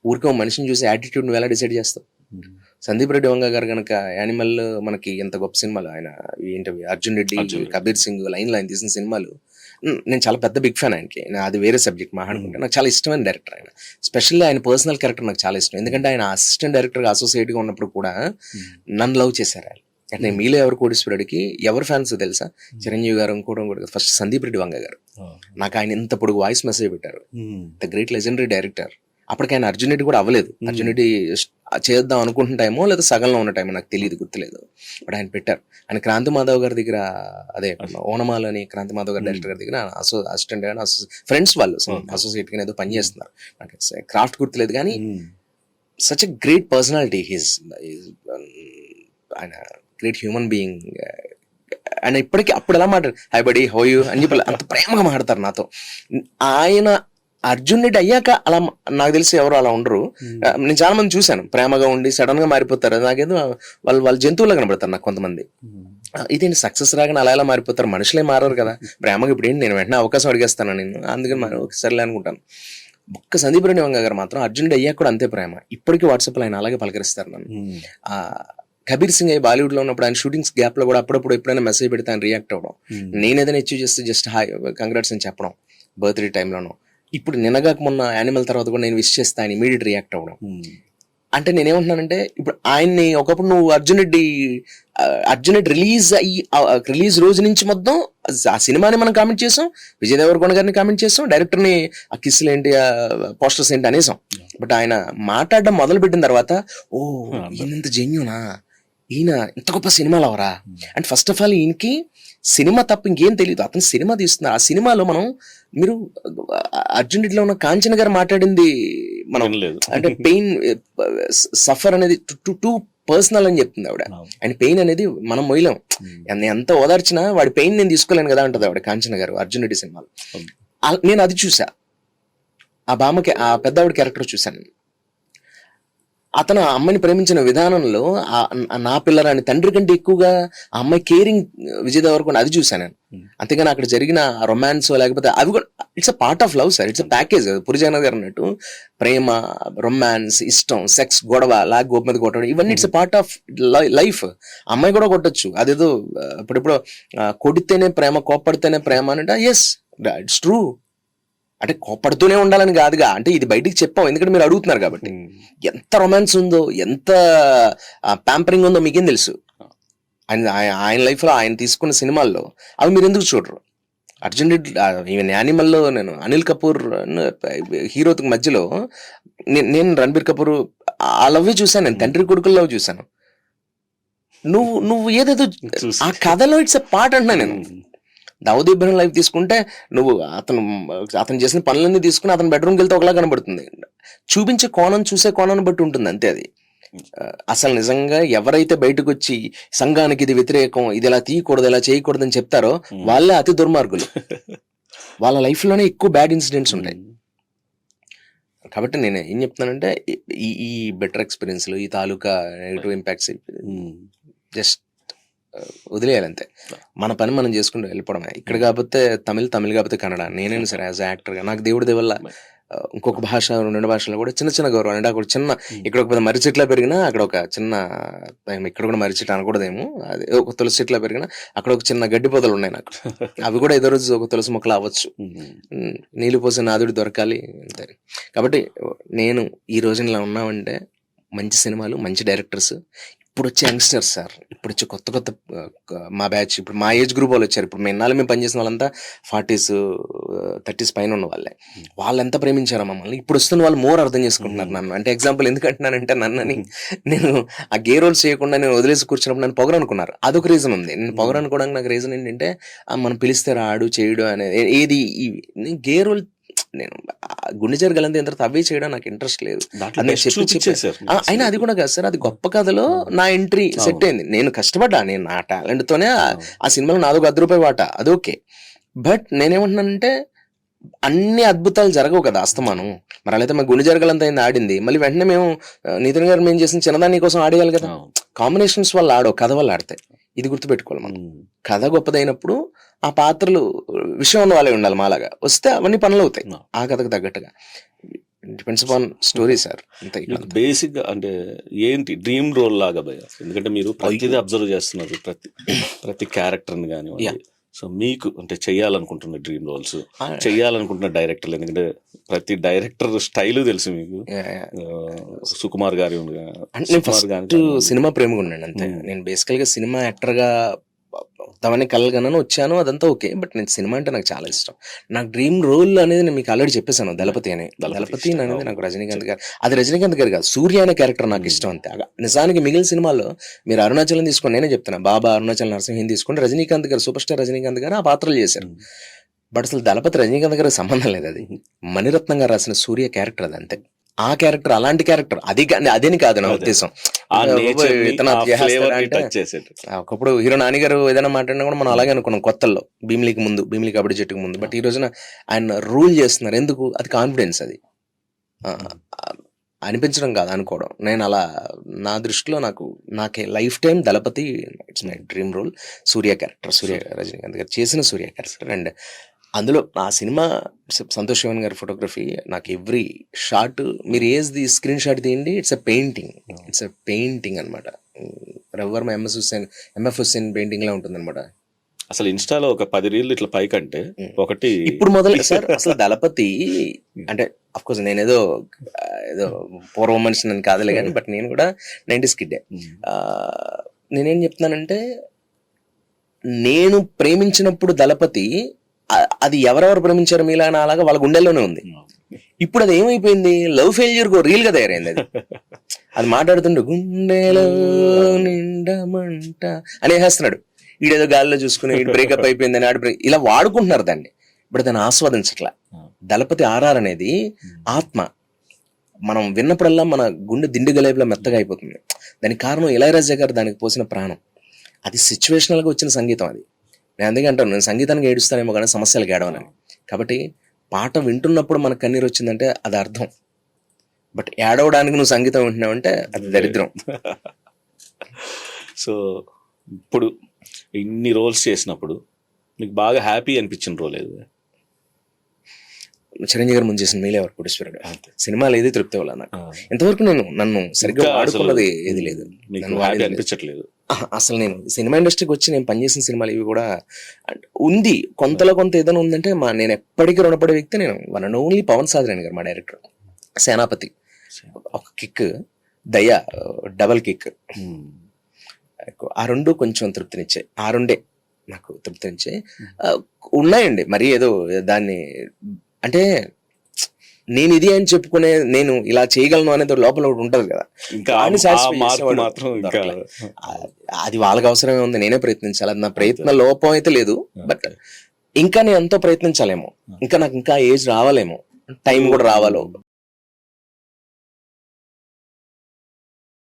ఊరికే మనిషిని చూసి యాటిట్యూడ్ నువ్వు ఎలా డిసైడ్ చేస్తావు? సందీప్ రెడ్డి వంగ గారు కనుక యానిమల్ మనకి ఎంత గొప్ప సినిమాలు, ఆయన ఏంటవి అర్జున్ రెడ్డి, కబీర్ సింగ్ లైన్ తీసిన సినిమాలు, నేను చాలా పెద్ద బిగ్ ఫ్యాన్ ఆయనకి. అది వేరే సబ్జెక్ట్ మాట్లాడుకుంటే నాకు చాలా ఇష్టమైన డైరెక్టర్ ఆయన. స్పెషల్లీ ఆయన పర్సనల్ క్యారెక్టర్ నాకు చాలా ఇష్టం. ఎందుకంటే ఆయన అసిస్టెంట్ డైరెక్టర్గా అసోసియేట్గా ఉన్నప్పుడు కూడా నన్ను లవ్ చేశారు ఆయన. అంటే మీలో ఎవరు కోటీశ్వరుడికి ఎవరు ఫ్యాన్స్ తెలుసా? చిరంజీవి గారు, ఇంకోటి ఫస్ట్ సందీప్ రెడ్డి వంగ గారు. నాకు ఆయన ఇంత పొడుగు వాయిస్ మెసేజ్ పెట్టారు. The great legendary director. అప్పటికి ఆయన అర్జున్ రెడ్డి కూడా అవ్వలేదు. అర్జున్ రెడ్డి చేద్దాం అనుకుంటున్న టైమో లేదా సగంలో ఉన్న టైమో నాకు తెలియదు, గుర్తులేదు. బట్ ఆయన పెట్టారు. ఆయన క్రాంతి మాధవ్ గారి దగ్గర, అదే ఓనమాల్ అని క్రాంతి మాధవ్ గారి డైరెక్టర్ గారి దగ్గర అసిస్టెంట్ గానీ ఫ్రెండ్స్ వాళ్ళు అసోసియేట్ గా ఏదో పని చేస్తున్నారు. నాకు క్రాఫ్ట్ గుర్తులేదు కానీ సచ్ ఎ గ్రేట్ పర్సనాలిటీ. ఆయన గ్రేట్ హ్యూమన్ బీయింగ్. ఆయన ఇప్పటికీ అప్పుడు ఎలా మాట్లాడు, హై బడీ హౌ యూ అని చెప్పి అంత ప్రేమగా మాట్లాడతారు నాతో. ఆయన అర్జున్ రెడ్డి అయ్యాక అలా నాకు తెలిసి ఎవరు అలా ఉండరు. నేను చాలా మంది చూశాను ప్రేమగా ఉండి సడన్ గా మారిపోతారు. నాకేదో వాళ్ళు జంతువులా కనబడతారు నాకు కొంతమంది. ఇదేంటి సక్సెస్ రాగానే అలా ఎలా మారిపోతారు? మనుషులే మారారు కదా ప్రేమగా. ఇప్పుడు ఏంటి, నేను వెంటనే అవకాశం అడిగేస్తాను నేను, అందుకని ఒకసారిలే అనుకుంటాను. ఒక్క సందీప్ రెడ్డి వంగ గారు మాత్రం అర్జున్ రెడ్డి అయ్యాక కూడా అంతే ప్రేమ. ఇప్పటికీ వాట్సాప్ లో ఆయన అలాగే పలకరిస్తారు నన్ను. కబీర్ సింగ్ అయ్యి బాలీవుడ్ లో ఉన్నప్పుడు ఆయన షూటింగ్స్ గ్యాప్ లో కూడా అప్పుడప్పుడు ఎప్పుడైనా మెసేజ్ పెడితే ఆయన రియాక్ట్ అవ్వడం, నేను ఏదైనా అచీవ్ చేస్తే జస్ట్ హాయ్ కంగ్రాట్స్ అని చెప్పడం బర్త్డే టైంలోనూ. ఇప్పుడు నిన్నగాక మొన్న యానిమల్ తర్వాత కూడా నేను విష్ చేస్తే ఆయన ఇమీడియట్ రియాక్ట్ అవ్వడం. అంటే నేనేమంటున్నానంటే, ఇప్పుడు ఆయన్ని ఒకప్పుడు నువ్వు అర్జున్ రెడ్డి రిలీజ్ రోజు నుంచి మొత్తం ఆ సినిమాని మనం కామెంట్ చేసాం, విజయ్ దేవరకొండ గారిని కామెంట్ చేసాం, డైరెక్టర్ని ఆ కిస్సులు ఏంటి, ఆ పోస్టర్స్ ఏంటి అనేసాం. బట్ ఆయన మాట్లాడడం మొదలు పెట్టిన తర్వాత ఓ ఈయనంత జెన్యూనా, ఈయన ఇంత గొప్ప సినిమాలు అవరా అంటే ఫస్ట్ ఆఫ్ ఆల్ ఈయనకి సినిమా తప్ప ఇంకేం తెలియదు. అతను సినిమా తీస్తున్నారు. ఆ సినిమాలో మీరు అర్జున్ రెడ్డిలో ఉన్న కాంచన గారు మాట్లాడింది మనం అంటే పెయిన్ సఫర్ అనేది టూ పర్సనల్ అని చెప్తుంది ఆవిడ. అండ్ పెయిన్ అనేది మనం మొయ్యలేం. ఎంత ఓదార్చినా వాడి పెయిన్ నేను తీసుకోలేను కదా అంటది ఆవిడ, కాంచన గారు అర్జున్ రెడ్డి సినిమాలో. నేను అది చూసా. ఆ బామ్మకి, ఆ పెద్దవాడి క్యారెక్టర్ చూశాను. అతను ఆ అమ్మాయిని ప్రేమించిన విధానంలో నా పిల్లరాని తండ్రి కంటే ఎక్కువగా ఆ అమ్మాయి కేరింగ్ విజయ్ దేవరకొండ, అది చూసాను నేను. అంతేగాని అక్కడ జరిగిన రొమాన్స్ లేకపోతే అవి కూడా it's a part of love sir, it's a package. పురిజాన గారు అన్నట్టు ప్రేమ, రొమాన్స్, ఇష్టం, సెక్స్, గొడవ, గోపు మీద కొట్టడం, ఇవన్నీ it's a part of life. అమ్మాయి కూడా కొట్టచ్చు. అదేదో ఇప్పుడిప్పుడు కొడితేనే ప్రేమ, కోప్పడితేనే ప్రేమ అంటే ఎస్ ఇట్స్ ట్రూ. అంటే కోపడుతూనే ఉండాలని కాదుగా, అంటే ఇది బయటికి చెప్పాం ఎందుకంటే మీరు అడుగుతున్నారు కాబట్టి. ఎంత రొమాన్స్ ఉందో, ఎంత ప్యాంపరింగ్ ఉందో మీకేం తెలుసు. ఆయన లైఫ్ లో ఆయన తీసుకున్న సినిమాల్లో అవి మీరు ఎందుకు చూడరు? అర్జున్ రెడ్డి ఈవెన్ యానిమల్లో నేను అనిల్ కపూర్ హీరోకి మధ్యలో నేను రణబీర్ కపూర్ ఆ లవ్ చూసాను, నేను తండ్రి కొడుకుల లవ్ చూసాను. నువ్వు ఏదేదో ఆ కథలో ఇట్స్ ఎ పార్ట్ అంటున్నా నేను. దావుద్ ఇబ్రహీం లైఫ్ తీసుకుంటే నువ్వు అతను చేసిన పనులన్నీ తీసుకుని అతను బెడ్రూమ్కి వెళ్తే ఒకలా కనబడుతుంది. చూపించే కోణం, చూసే కోణాన్ని బట్టి ఉంటుంది అంతే. అది అసలు నిజంగా ఎవరైతే బయటకు వచ్చి సంఘానికి ఇది వ్యతిరేకం, ఇది ఇలా తీయకూడదు, ఇలా చేయకూడదు అని చెప్తారో వాళ్ళే అతి దుర్మార్గులు. వాళ్ళ లైఫ్ లోనే ఎక్కువ బ్యాడ్ ఇన్సిడెంట్స్ ఉంటాయి. కాబట్టి నేను ఏం చెప్తున్నానంటే, ఈ బెటర్ ఎక్స్పీరియన్స్లు, ఈ తాలూకా నెగిటివ్ ఇంపాక్ట్స్ జస్ట్ వదిలేయాలి అంతే. మన పని మనం చేసుకుంటూ వెళ్ళిపోవడమే. ఇక్కడ కాకపోతే తమిళ్ కాకపోతే కన్నడ, నేనైనా సరే యాజ్ యాక్టర్గా నాకు దేవుడి వల్ల ఇంకొక భాష, రెండు భాషలో కూడా చిన్న చిన్న గౌరవం. అంటే అక్కడ చిన్న, ఇక్కడ ఒక మర్రి చెట్లా పెరిగినా అక్కడ ఒక చిన్న, ఇక్కడ కూడా మర్రి చెట్లు అనకూడదేమో, అది ఒక తులసి చెట్లా పెరిగినా అక్కడ ఒక చిన్న గడ్డి పొదలు ఉన్నాయి నాకు. అవి కూడా ఏదో రోజు ఒక తులసి మొక్కలు అవ్వచ్చు. నీళ్ళు పోసే నాదుడు దొరకాలి అంతే. కాబట్టి నేను ఈ రోజున ఇలా ఉన్నామంటే మంచి సినిమాలు, మంచి డైరెక్టర్స్, ఇప్పుడు వచ్చే యంగ్స్టర్స్ సార్, ఇప్పుడు వచ్చే కొత్త మా బ్యాచ్, ఇప్పుడు మా ఏజ్ గ్రూప్ వాళ్ళు వచ్చారు. ఇప్పుడు మేము పనిచేసిన వాళ్ళంతా 40s 30s పైన ఉన్న వాళ్ళే. వాళ్ళు ఎంత ప్రేమించారో మమ్మల్ని, ఇప్పుడు వస్తున్న వాళ్ళు మోర్ అర్థం చేసుకుంటున్నారు నన్ను. అంటే ఎగ్జాంపుల్ ఎందుకంటున్నానంటే, నన్నని నేను ఆ గే రోల్స్ చేయకుండా నేను వదిలేసి కూర్చున్నప్పుడు నన్ను పొగరు అనుకున్నారు. అదొక రీజన్ ఉంది. నేను పొగరు అనుకోవడానికి నాకు రీజన్ ఏంటంటే, మనం పిలిస్తే రాడు, చేయడు అనేది ఏది గే రోల్. నేను గుండె జరగాలంటే ఎంత అవే చేయడం నాకు ఇంట్రెస్ట్ లేదు. అయినా అది కూడా కాదు సార్, అది గొప్ప కథలో నా ఎంట్రీ సెట్ అయింది. నేను కష్టపడ్డా, నేను నా టాలెంట్ తోనే ఆ సినిమాలో నాదొక ₹10 వాట, అది ఓకే. బట్ నేనేమంటున్నానంటే, అన్ని అద్భుతాలు జరగవు కదా అస్తమానం. మరి అలా అయితే మా గుండె జరగాలంత అయింది ఆడింది, మళ్ళీ వెంటనే మేము నితిన్ గారు మేము చేసిన చిన్నదాని కోసం ఆడేయాలి కదా. కాంబినేషన్స్ వల్ల ఆడవు, కథ వల్ల ఆడతాయి. ఇది గుర్తుపెట్టుకోవాలి మనం. కథ గొప్పదైనప్పుడు ఆ పాత్రలు విషయం ఉన్న వాళ్ళే ఉండాలి. మాలాగా వస్తే అవన్నీ పనులు అవుతాయి ఆ కథకు తగ్గట్టుగా. Depends upon story sir. అంతే. మీకు బేసిక్ గా అంటే ఏంటి డ్రీమ్ రోల్ లాగా భయ? ఎందుకంటే మీరు ప్రతిదీ అబ్జర్వ్ చేస్తున్నారు, ప్రతి క్యారెక్టర్ని కానివ్వండి. సో మీకు అంటే చెయ్యాలనుకుంటున్న డ్రీమ్ రోల్స్, చెయ్యాలనుకుంటున్న డైరెక్టర్లు, ఎందుకంటే ప్రతి డైరెక్టర్ స్టైల్ తెలుసు మీకు. సుకుమార్ గారి సినిమా ప్రేమిగా ఉన్నాను అంతే. నేను బేసికల్ గా సినిమా యాక్టర్ గా తమని కలగనని వచ్చాను, అదంతా ఓకే. బట్ నేను సినిమా అంటే నాకు చాలా ఇష్టం. నాకు డ్రీమ్ రోల్ అనేది నేను మీకు ఆల్రెడీ చెప్పేశాను, దళపతి అని. దళపతి అనేది నాకు రజనీకాంత్ గారు, అది రజనీకాంత్ గారు కాదు, సూర్య అనే క్యారెక్టర్ నాకు ఇష్టం అంతే. నిజానికి మిగిలిన సినిమాల్లో మీరు అరుణాచలం తీసుకొని, నేనే చెప్తున్నా, బాబా, అరుణాచల్, నరసింహని తీసుకుంటే రజనీకాంత్ గారు, సూపర్ స్టార్ రజనీకాంత్ గారు ఆ పాత్రలు చేశారు. బట్ అసలు దళపతి రజనీకాంత్ గారికి సంబంధం లేదు. అది మణిరత్నం గారు రాసిన సూర్య క్యారెక్టర్ అది అంతే. ఆ క్యారెక్టర్ అలాంటి క్యారెక్టర్ అదేని కాదు నా ఉద్దేశం. ఒకప్పుడు హీరో నాని గారు ఏదైనా మాట్లాడినా కూడా మనం అలాగే అనుకున్నాం కొత్తల్లో, భీమిలి కబడ్డీ చెట్టుకు ముందు. బట్ ఈ రోజున ఆయన రూల్ చేస్తున్నారు. ఎందుకు? అది కాన్ఫిడెన్స్. అది అనిపించడం కాదు, అనుకోవడం. నేను అలా నా దృష్టిలో నాకే life time Thalapathi it's my dream role. Surya character, Surya Rajinikanth garu చేసిన సూర్య క్యారెక్టర్. అండ్ అందులో ఆ సినిమా సంతోష్ శివన్ గారి ఫోటోగ్రఫీ, నాకు ఎవ్రీ షాట్, మీరు ఏది స్క్రీన్ షాట్ తీయండి, ఇట్స్ ఎ పెయింటింగ్ అనమాట. రవ్వర్మ ఎంఎఫ్ హుస్సేన్ పెయింటింగ్ లా ఉంటుంది అనమాట. అసలు ఇన్స్టాలో ఒక 10 రీళ్ళు ఇట్లా పైకంటే ఒకటి ఇప్పుడు మొదలు సార్. అసలు దళపతి అంటే అఫ్కోర్స్ నేను ఏదో పూర్వ మనిషిని కాదులే కానీ, బట్ నేను కూడా 90s కిడ్డే. నేనేం చెప్తున్నానంటే, నేను ప్రేమించినప్పుడు దళపతి అది ఎవరెవరు ప్రేమించారు మీలా అలాగా వాళ్ళ గుండెల్లోనే ఉంది. ఇప్పుడు అది ఏమైపోయింది, లవ్ ఫెయిల్యూర్ రీల్ గా తయారైంది. అది మాట్లాడుతుండే గుండెలో నిండమంట అని వేస్తున్నాడు. ఈడేదో గాలిలో చూసుకుని బ్రేకప్ అయిపోయిందని ఇలా వాడుకుంటున్నారు దాన్ని. ఇప్పుడు దాన్ని ఆస్వాదించట్లా. దళపతి ఆర్ఆర్ అనేది ఆత్మ. మనం విన్నప్పుడల్లా మన గుండె దిండు గలేపులా మెత్తగా అయిపోతుంది. దానికి కారణం ఇళయరాజా గారు దానికి పోసిన ప్రాణం. అది సిచ్యువేషనల్ గా వచ్చిన సంగీతం. అది నేను అందుకే అంటాను, నేను సంగీతానికి ఏడుస్తానేమో కానీ సమస్యలకు ఏడవనని. కాబట్టి పాట వింటున్నప్పుడు మనకు కన్నీరు వచ్చిందంటే అది అర్థం. బట్ ఏడవడానికి నువ్వు సంగీతం వింటున్నావంటే అది దరిద్రం. సో ఇప్పుడు ఇన్ని రోల్స్ చేసినప్పుడు నీకు బాగా హ్యాపీ అనిపించిన రోల్ ఏది? చిరంజీవి గారు ముందు చేసిన మీలే కోటేశ్వరుడు సినిమాలు ఏది తృప్తి వల్ల నాకు ఇంతవరకు నన్ను సరిగ్గా ఆడుకున్నది ఏది లేదు. అనిపించట్లేదు అసలు. నేను సినిమా ఇండస్ట్రీకి వచ్చి నేను పనిచేసిన సినిమాలు ఇవి కూడా ఉంది, కొంతలో కొంత ఏదైనా ఉందంటే నేను ఎప్పటికీ రుణపడే వ్యక్తి నేను వన్ అండ్ ఓన్లీ పవన్ సాధన గారు, మా డైరెక్టర్. సేనాపతి ఒక కిక్, దయ డబల్ కిక్, ఆ రెండు కొంచెం తృప్తినిచ్చాయి. ఆ రెండే నాకు తృప్తినిచ్చాయి. ఉన్నాయండి మరి ఏదో దాన్ని అంటే నేను ఇది అని చెప్పుకునే, నేను ఇలా చేయగలను అనేది లోపల ఒకటి ఉంటది కదా, అది వాళ్ళకి అవసరమే ఉంది. నేనే ప్రయత్నించాలి, అది నా ప్రయత్న లోపం అయితే లేదు. బట్ ఇంకా నేను ఎంతో ప్రయత్నించాలేమో, ఇంకా నాకు ఇంకా ఏజ్ రావాలేమో, టైం కూడా రావాలో.